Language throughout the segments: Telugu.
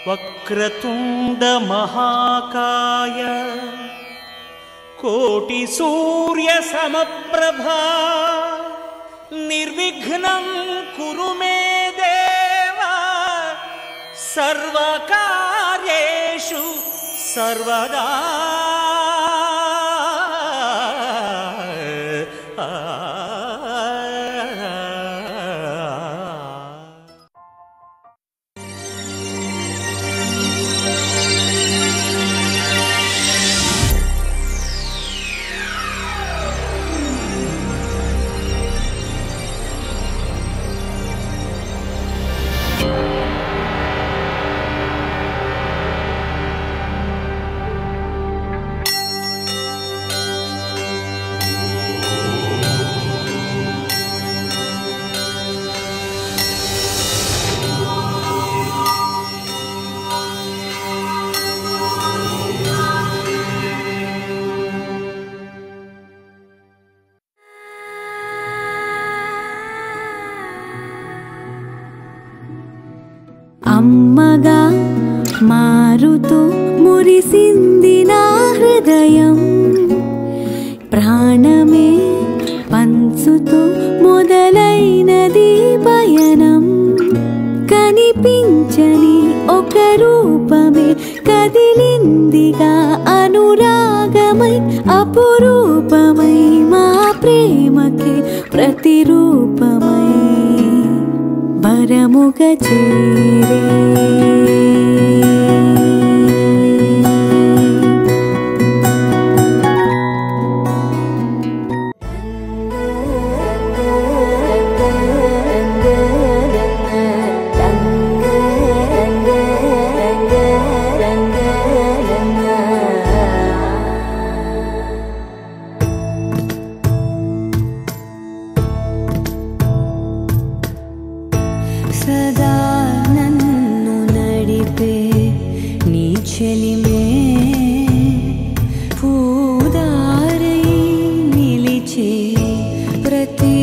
వక్రతుండ మహాకాయ కోటి సూర్య సమప్రభా నిర్విఘ్నం కురు మే దేవా సర్వకార్యేషు సర్వదా. అమ్మగా మారుతూ మురిసింది నా హృదయం, ప్రాణమే పంచుతూ మొదలైనది పయనం. కనిపించని ఒక రూపమే కదిలిందిగా అనురాగమై, అపురూపమై మా ప్రేమకి ప్రతిరూపమై వరముగ చేరే. సదా నన్ను నడిపే నీ చెలిమే, పూదారై నిలిచే ప్రతి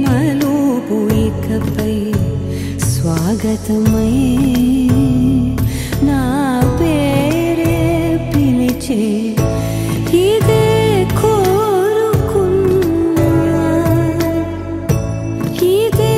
మలుపు ఇకపై స్వాగతమై నా పేరే పిలిచే. ఇదే కోరుకున్నా, ఇదే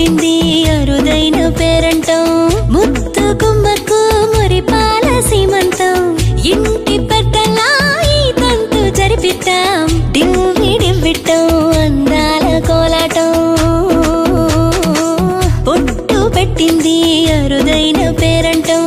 పెట్టింది అరుదైన పేరంటం, ముత్తు గుమ్మకు మురిపాల సీమంతం, ఇంటి పెద్దలా ఈ తంతు జరిపిద్దాం, డివ్విడివ్విట్టం అందాల కోలాటం. పొట్టు పెట్టింది అరుదైన పేరంటం.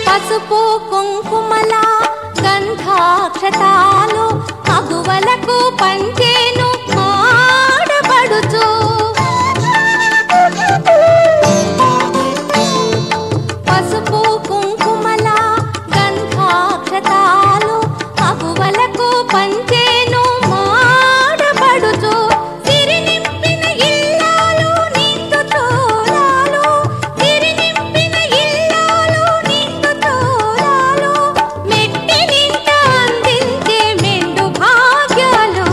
పసుపు కుంకుమల గంధాక్షతాలు మగువలకు పంచేను ఆడబడుచు పసుపు కుంకుమల గంధాక్షతాలు మగువలకు పంచేను ఆడబడుచు సిరి నింపిన ఇల్లాలు నిండు తోరాలు సిరి నింపిన ఇల్లాలు నిండు తోరాలు మెట్టి నింట అందించే మెండు భాగ్యాలు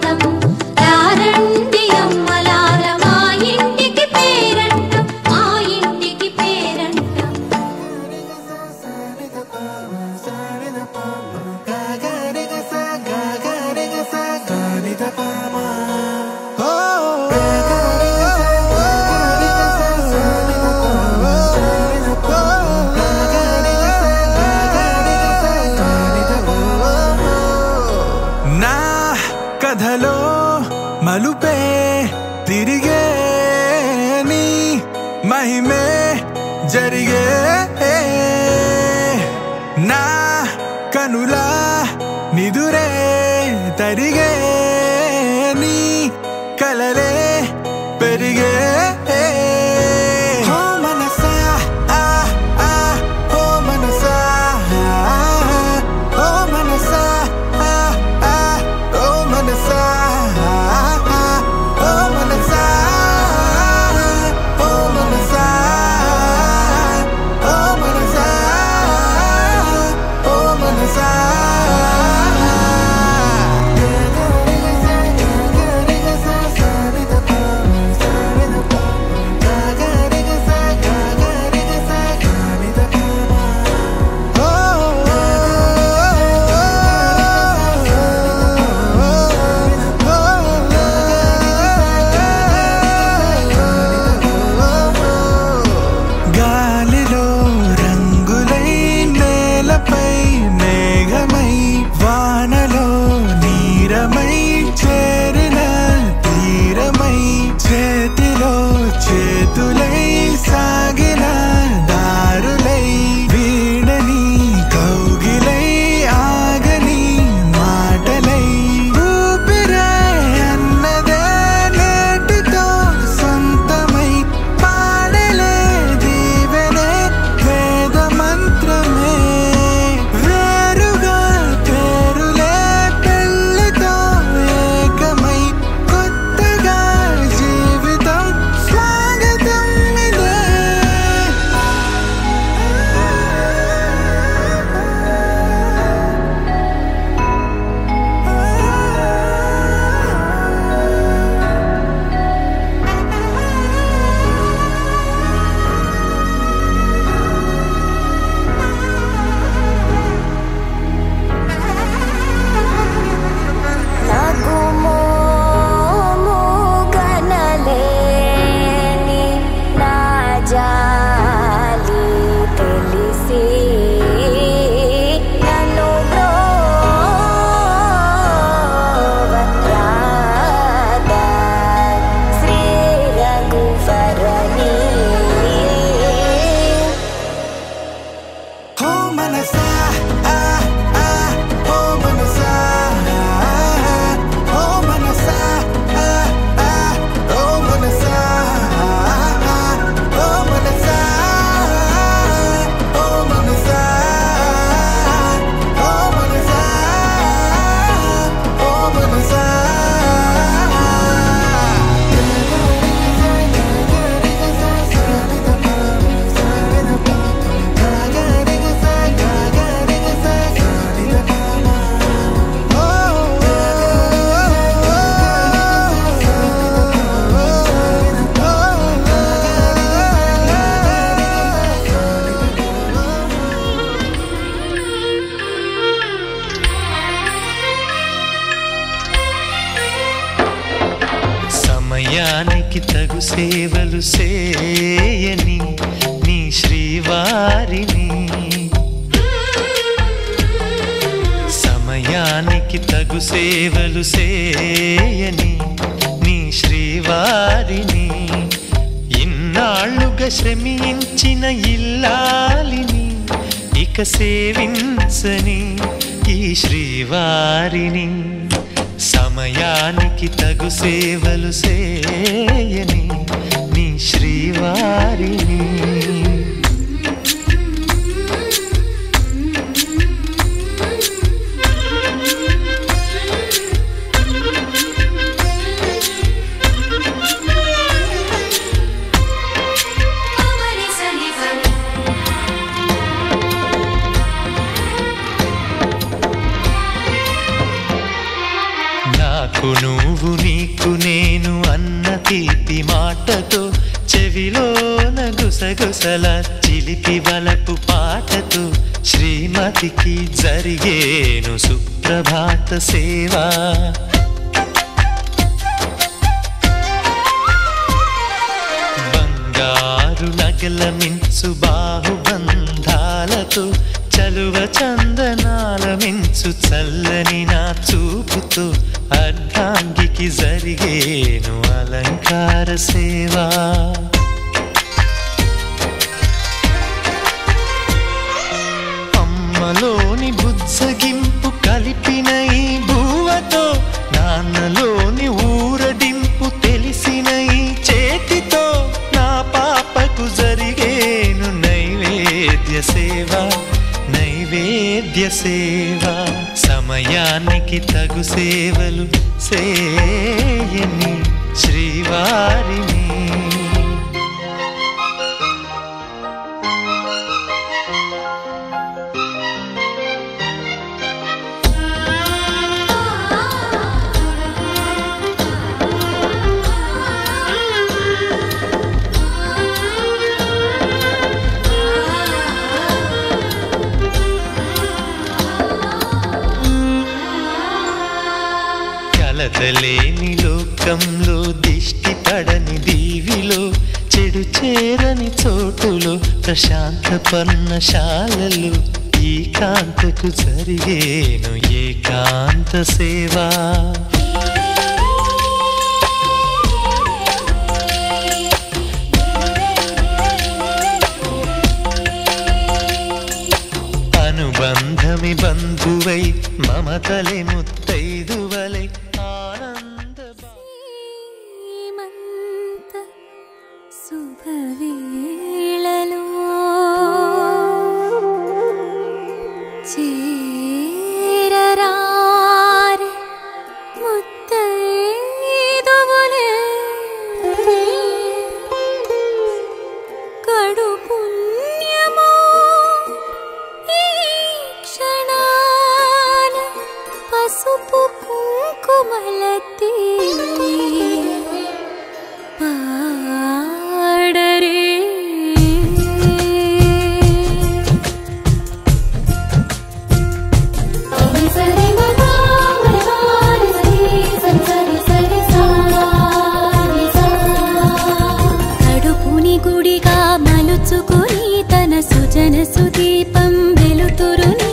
పేరంటం రారండి అమ్మలార మా ఇంటికి పేరంటం మా ఇంటికి పేరంటం నా కథలో మలుపే తిరిగే నీ మహిమే జరిగే నా కనులా నిదురే తరిగే నీ కలలే పెరిగే ఓ మనసా ఆ ఆ ఓ మనసా ఓ మనసా ఆ ఆ ఓ మనసా ఓ మనసా ఓ మనసా ఓ మనసా ఓ మనసా గాలిలో రంగులై నేలపై మేఘమై వానలో నీరమై చేరిన తీరమై చేతిలో చేతులై సాగిన దారులై వీడని కౌగిలై ఆగని మాటలై ఊపిరే అన్నదే నేటితో సొంతమై పాడలే దీవెనే వేద మంత్రమే వేరుగా పేరులే పెళ్ళితో ఏకమై కొత్తగా జీవితం స్వాగతం ఇదే నాకు మోముగనలేని నా జాలి తెలిసి నన్ను బ్రోవరాదా శ్రీ రఘువరని ఓ మనసా ఆ ఆ ఓ మనసా ఓ మనసా ఆ ఆ ఓ మనసా ఓ మనసా ఓ మనసా ఓ మనసా ఓ మనసా సమయానికి తగు సేవలు చేయని నీ శ్రీవారిని సమయానికి తగు సేవలు చేయని నీ శ్రీవారిని ఇన్నాళ్ళుగా శ్రమించిన ఇల్లాలిని ఇక సేవించని ఈ శ్రీవారిని సమయానికి తగు సేవలు చేయని నీ శ్రీవారిని నాకు నువ్వు నువ్వు నీకు నేను అన్న తీపి మాటతో చెవిలోన గుసగుసల చిలిపి వలపు పాటతో శ్రీమతికి జరిగేను సుప్రభాత సేవా. బంగారు నగల మించు బాహుబంధాలతో చలువ చందనాల మించు చల్లని నా చూపుతో అర్ధాంగికి జరిగేను అలంకార సేవా. అమ్మలోని బుజ్జగింపు కలిపిన ఈ బువ్వతో నాన్నలోని ఊరడింపు తెలిసిన ఈ చేతితో నా పాపకు జరిగేను నైవేద్య సేవ నైవేద్య సేవ. సమయానికి తగు సేవలు సేయని శ్రీవారిని. కలతలేని లోకంలో దిష్టి పడని దీవిలో చెడు చేరని చోటులో ప్రశాంత పర్ణశాలలో ఈ కాంతకు జరిగేను ఏకాంత సేవా. అనుబంధమి బంధువై మమతలే ముత్తైదువలై ఆనంద సీమంత శుభవేళలో చేరరారే ముత్తైదువలే కడు పుణ్యమో ఈ క్షణాన పసుపు కుంకుమలతి పాడరే. కడుపుని గుడిగా మలుచుకుని తన సుజన సుదీపం వెలుతురుని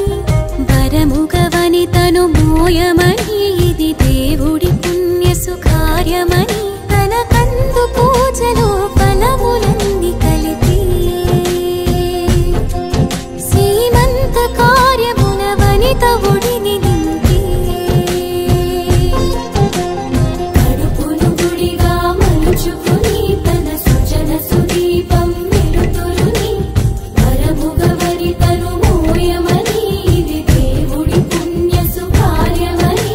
వరముగవని తను మోయమని ఇది దేవుడి పుణ్య సుఖార్యమని తన కందు పూజలో ఫలములన్నీ కలిపి సీమంత కార్యమున వనిత ఒడిని నింపి కడుపును గుడిగా మలుచుకుని తన సుజన సుదీపం వెలుతురుని వరముగవని తను మోయమని ఇది దేవుడి పుణ్య సుఖార్యమని.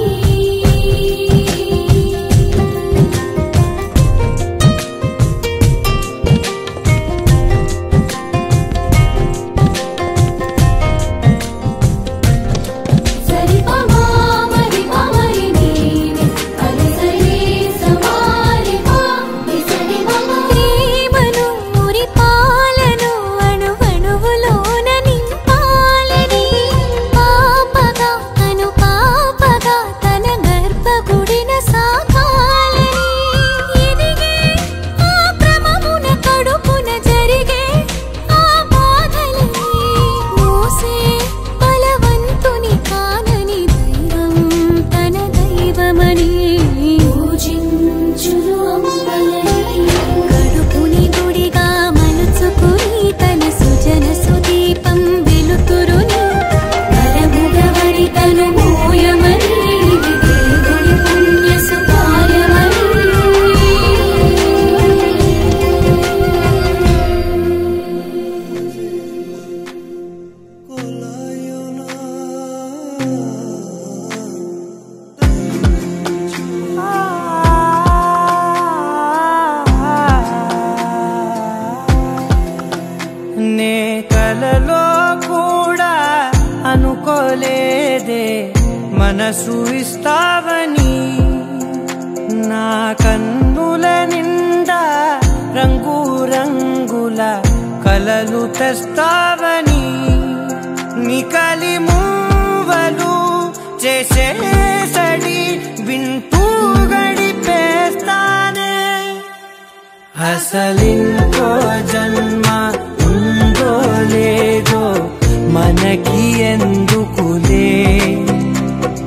ప్రేమను మురి పాలను అణువణువులోన నింపాలని పాపగా తను పాపగా తన గర్భగుడిన సాకాలని ఎదిగే ఆ క్రమమున కడుపున జరిగే ఆ బాధలని మోసే బలవంతుని కానని దైవం తన దైవమని పూజించును అమ్మలని కడుపుని గుడిగా మలుచుకుని తన సుజన సుదీపం వెలుతురుని వరముగవని తను మోయమని ఇది దేవుడి పుణ్య సుఖార్యమని. నే కలలో కూడా అనుకోలేదే మనసు ఇస్తావని నా కన్నుల నిండా రంగు రంగుల కలలు తెస్తావని నికలి మూవలు చేసేసడి వింటూ గడిపేస్తానే అసలింకో జన్మ ఉందో లేదో మనకి ఎందుకులే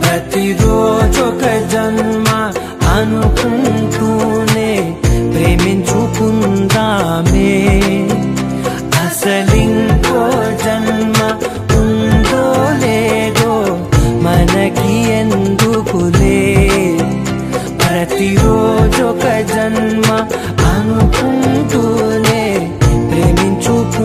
ప్రతిరోజొక జన్మ అనుకుంటూనే ప్రేమించుకుందామే అసలింకో జన్మ ఉందో లేదో మనకి ఎందుకులే ప్రతిరోజొక జన్మ అనుకుంటూనే ప్రేమించుకుందామే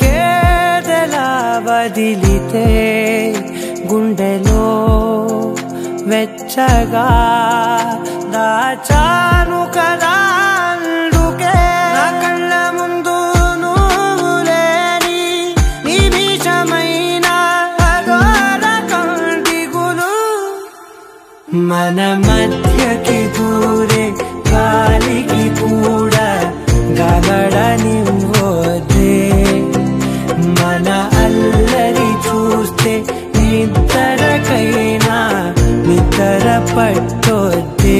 బతికేదలా వదిలితే గుండెలో వెచ్చగా దాచాను కదా అందుకే నా కళ్ళ ముందు నువ్వు లేని నిమిషమైన అఘోర కంటిగులు మన మధ్యకి దూరే గాలికి కూడా గగడనివ్వొద్దే మన అల్లరి చూస్తే నిద్రకైనా నిద్ర పట్టొద్దే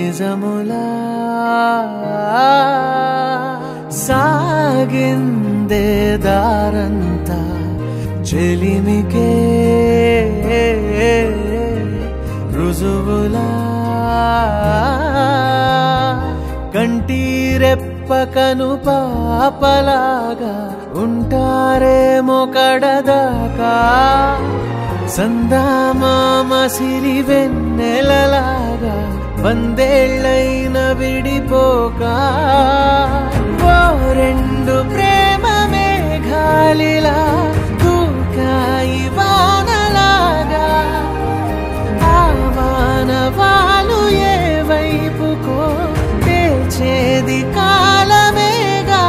నిజములా సాగిందే దారంతా చెలిమికే రుజువులా కంటిరెప్పకను పాపలాగా ఉంటారేమో కడదాకా సందామామ సిరి వెన్నెలలాగా వందేళ్ళైన విడిపోక ఓ రెండు ప్రేమ మేఘాలిలా దూకాయి వానలాగా ఆ వానవాలు ఏ వైపుకో తెచేది కాలమేగా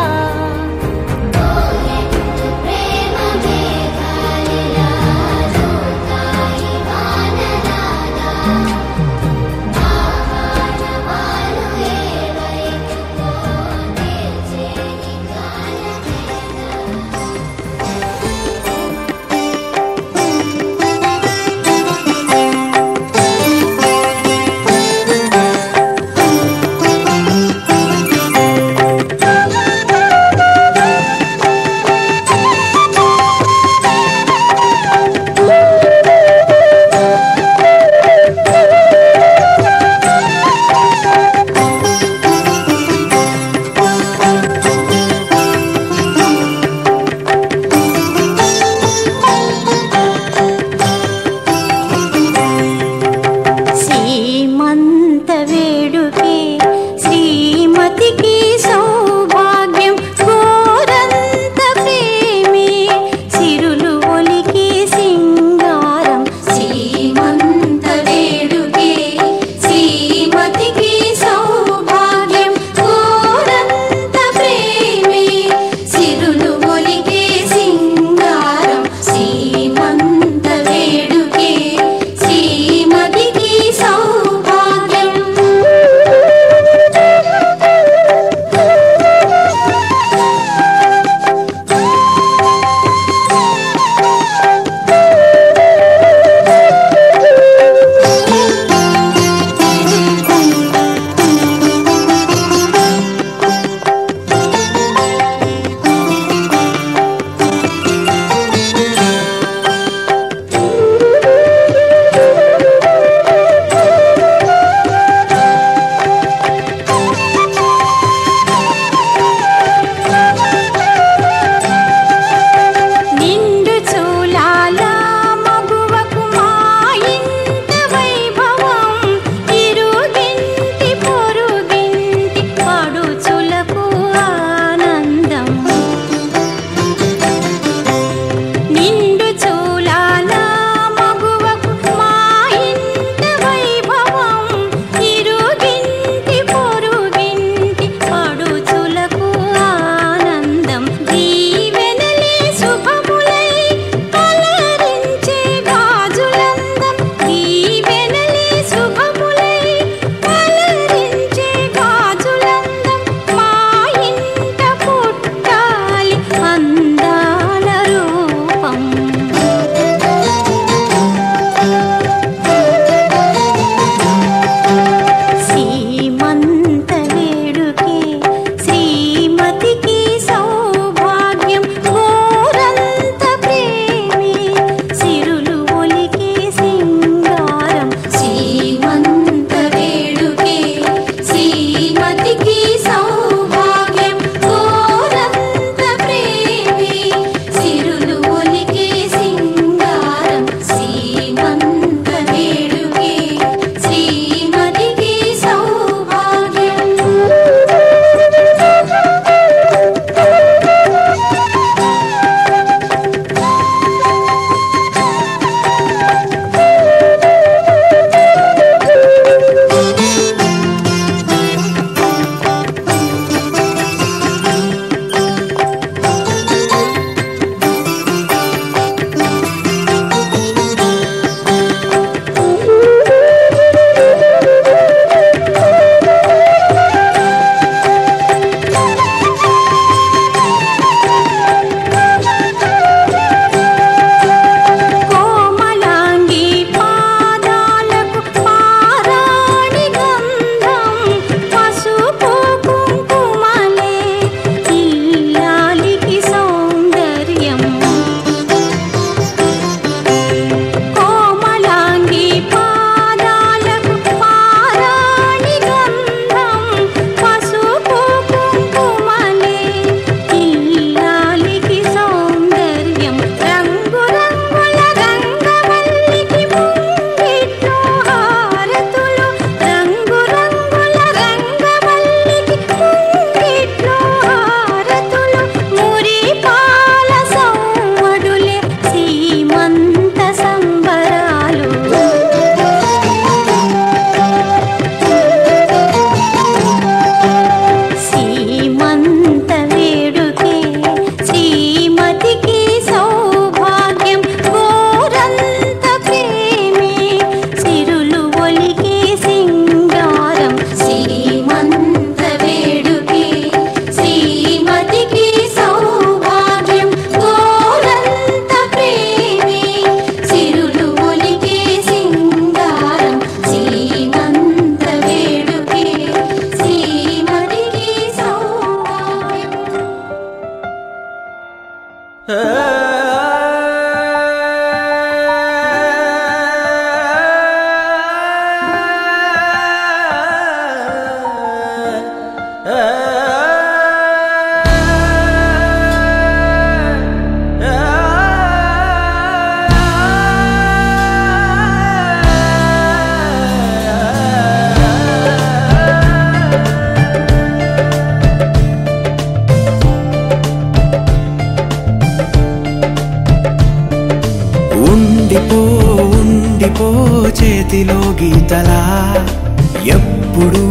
ఎప్పుడు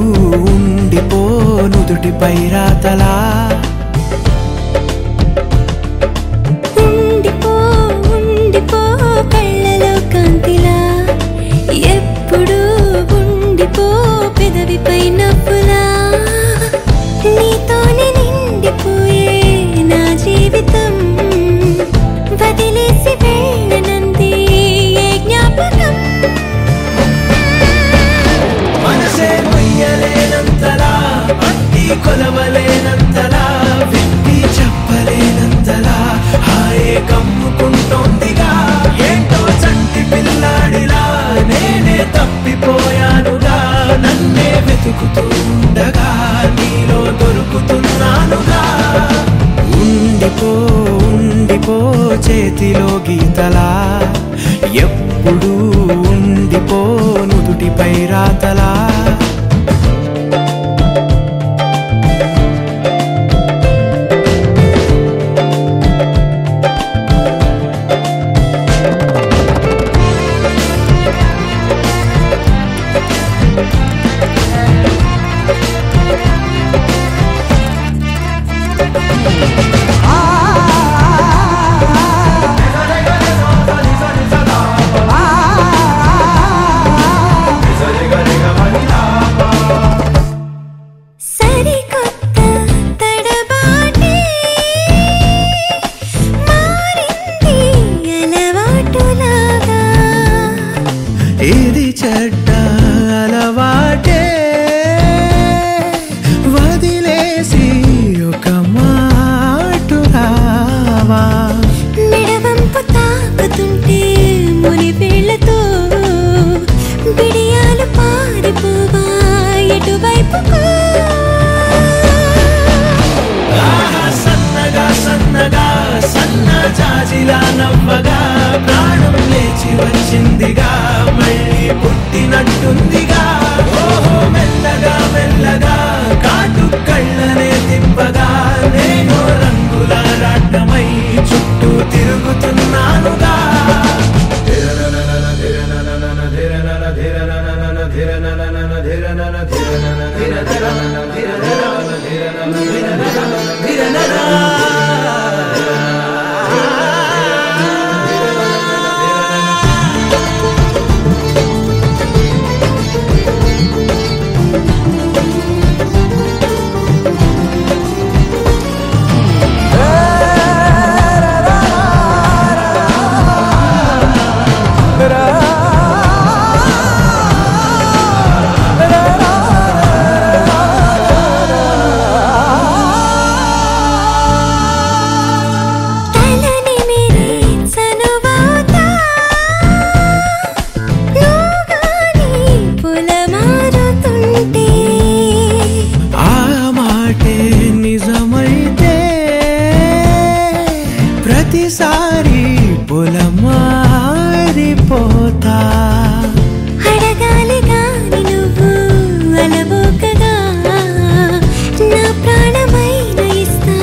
ఉండిపో నుదుటిపై రాతలా ఉండిపో ఉండిపో కళ్ళలో కాంతిలా ఎప్పుడు ఉండిపో పెదవిపై నవ్వులా నీతోనే నిండిపోయే నా జీవితం వదిలేసి వెళ్ళనంది ఏ జ్ఞాపకం మనసే మొయ్యలేనంతలా అట్టి కొలవలేనంతలా విప్పి చెప్పలేనంతలా హాయే కమ్ముకుంటోందిగా ఏంటో చంటి పిల్లాడిలా నేనే తప్పిపోయానుగా నన్నే వెతుకుతూ ఉండగా నీలో దొరుకుతున్నానుగా ఉండిపో ఉండిపో చేతిలో గీతలా ఎప్పుడు ఉండిపో నుదుటిపై రాతలా సరికొత్త తడబాటే మారింది అలవాటులాగా ఇది చెడ్డ అలవాటే వదిలేసి ఒక మాట రావా మెడవంపు తాకుతుంటే ముని వేళ్లతో బిడియాలు పారిపోవా ఎటువైపుకు సన్నగా సన్నగా సన్న జాజిలా నవ్వగా ప్రాణం లేచి వచ్చిందిగా మళ్ళీ పుట్టినట్టుందిగా ఓహో మెల్లగా మెల్లగా కాటు కళ్ళనే తిప్పగా నేను రంగుల రాట్నమై చుట్టూ తిరుగుతున్నానుగా తలని మేరే చనువాతా లోగాని పులమారుతుంటే ఆ మాటే నిజమైతే ప్రతిసారి పొలమారిపోతా అడగాలి గాని నువ్వు అలవోకగా నా ప్రాణమైన ఇస్తా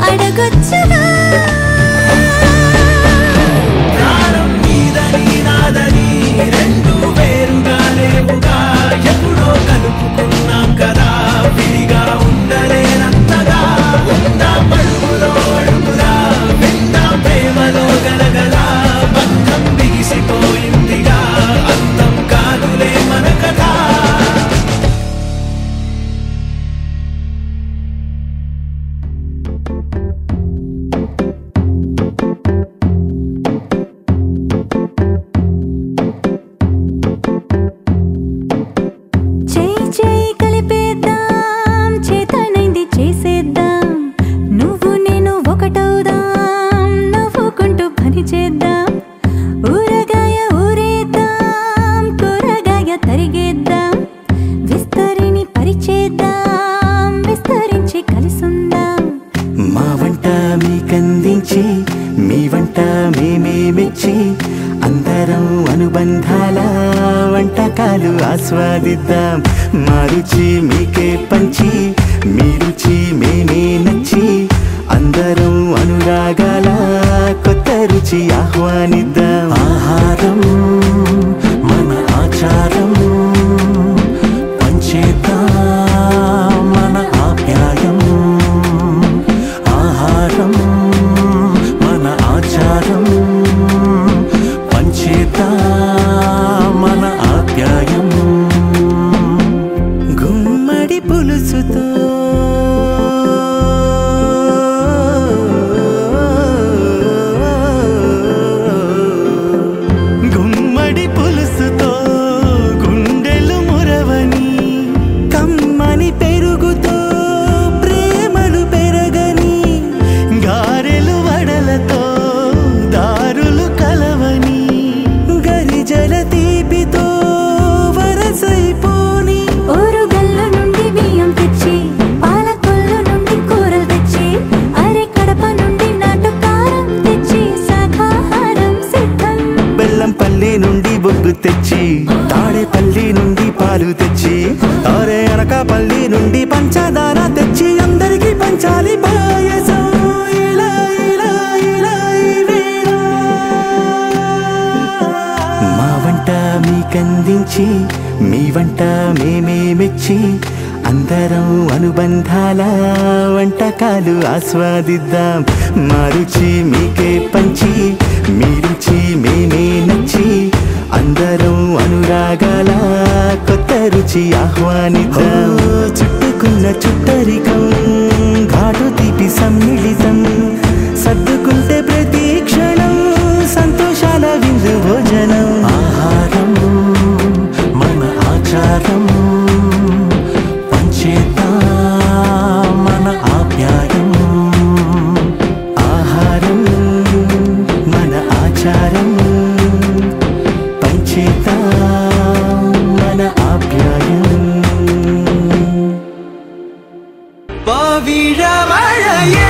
అడగొచ్చుగా ప్రాణం నీదని నాదని రెండు వేరుగా లేవుగా ఎప్పుడో కలుపుకున్నాం కదా విడిగా ఉండలేనంతగా ఉందా అడుగులో అడుగులా విందా ప్రేమలో గలగల బంధం బిగిసిపోయిందిగా అంతం కాదులే మన కదా చేయి చేయి కలిపేద్దాం చేతనైంది చేసేద్దాం నువ్వు నేను ఒకటవుదాం నవ్వుకుంటూ పని చేద్దాం ఊరగాయ ఊరేద్దాం కూరగాయ తరిగేద్దాం విస్తరిని పరిచేద్దాం విస్తరించి కలిసుందాం మా వంట మీకందించి మీ వంట మేమే మెచ్చి అందరం అనుబంధాల వంటకాలు ఆస్వాదిద్దాం మా రుచి మీకే పంచి మీ రుచి మేమే నచ్చి అందరం అనురాగాల కొత్త రుచి ఆహ్వానిద్దాం ఆహారం మన ఆచారం పంచేద్దాం గుమ్మడి పులుసుతో గుమ్మడి పులుసుతో గుండెలు మురవని కమ్మని పెరుగుతో ప్రేమలు పెరగని గారెలు వడలతో దారులు కలవని గరిజల తీపితో వరసైపోని ఊరుగల్లు నుండి బియ్యం తెచ్చి పాలకొల్లు నుండి కూరలు తెచ్చి అరే కడప నుండి నాటుకారం తెచ్చి శాఖాహారం సిద్ధం బెల్లంపల్లి నుండి బొగ్గు తెచ్చి తాడేపల్లి నుండి పాలు తెచ్చి అరే అనకాపల్లి నుండి పంచదార తెచ్చి అందరికీ పంచాలి పాయసం ఇలా ఇలా ఇలా ఇవేనా. మా వంట మీకందించి మీ వంట మేమే మెచ్చి అందరం అనుబంధాల వంటకాలు ఆస్వాదిద్దాం మా రుచి మీకే పంచి మీ రుచి మేమే నచ్చి అందరం అనురాగాల కొత్త రుచి ఆహ్వానిద్దాం చుట్టుకున్న చుట్టరికం ఘాటు తీపి సమ్మిళితం సర్దుకుంటే ప్రతి క్షణం సంతోషాల విందు భోజనం ఆహారం మన ఆచారం పంచేద్దాం మన ఆప్యాయం ఆహారం మన ఆచారం పంచేద్దాం మన ఆప్యాయం పవిഴ മഴയേ